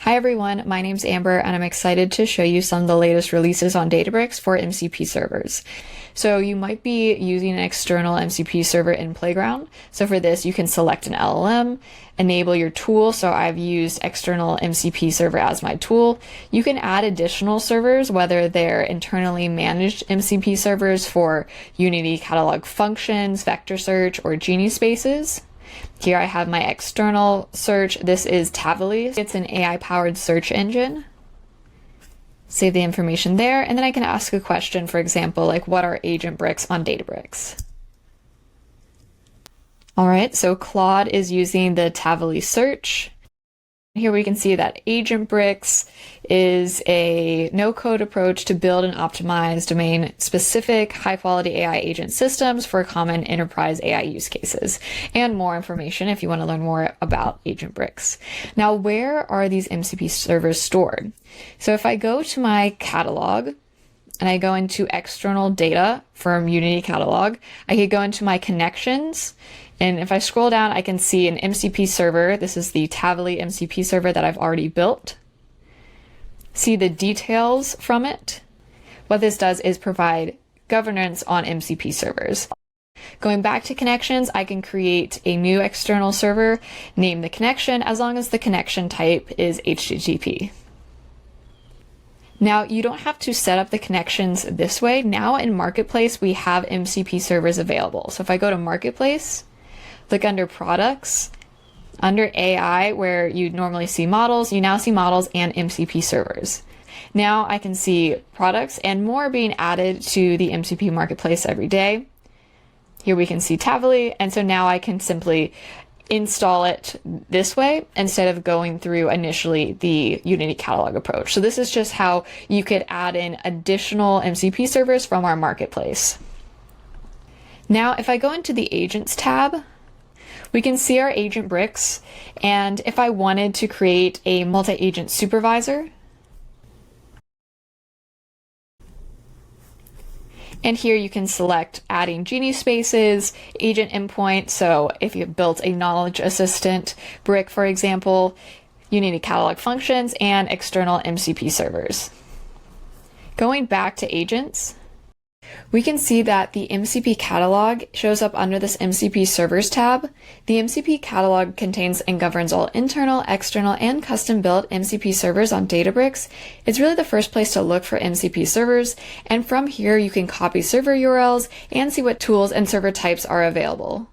Hi everyone, my name's Amber and I'm excited to show you some of the latest releases on Databricks for MCP servers. So you might be using an external MCP server in Playground. So for this, you can select an LLM, enable your tool. So I've used external MCP server as my tool. You can add additional servers, whether they're internally managed MCP servers for Unity catalog functions, vector search, or Genie Spaces. Here I have my external search. This is Tavily. It's an AI-powered search engine. Save the information there, and then I can ask a question, for example, like what are agent bricks on Databricks? All right, so Claude is using the Tavily search. Here we can see that Agent Bricks is a no-code approach to build and optimize domain-specific, high-quality AI agent systems for common enterprise AI use cases. And more information if you want to learn more about Agent Bricks. Now, where are these MCP servers stored? So if I go to my catalog, and I go into external data from Unity catalog, I could go into my connections. And if I scroll down, I can see an MCP server. This is the Tavily MCP server that I've already built. See the details from it. What this does is provide governance on MCP servers. Going back to connections, I can create a new external server, name the connection, as long as the connection type is HTTP. Now, you don't have to set up the connections this way. Now in Marketplace, we have MCP servers available. So if I go to Marketplace, look under Products, under AI, where you normally see models, you now see models and MCP servers. Now I can see products and more being added to the MCP Marketplace every day. Here we can see Tavily, and so now I can simply install it this way instead of going through initially the Unity catalog approach. So this is just how you could add in additional MCP servers from our marketplace. Now, if I go into the Agents tab, we can see our agent bricks. And if I wanted to create a multi-agent supervisor, and here you can select adding Genie Spaces, agent endpoint. So if you built a knowledge assistant brick, for example, Unity catalog functions, and external MCP servers. Going back to agents, we can see that the MCP catalog shows up under this MCP servers tab. The MCP catalog contains and governs all internal, external, and custom-built MCP servers on Databricks. It's really the first place to look for MCP servers, and from here you can copy server URLs and see what tools and server types are available.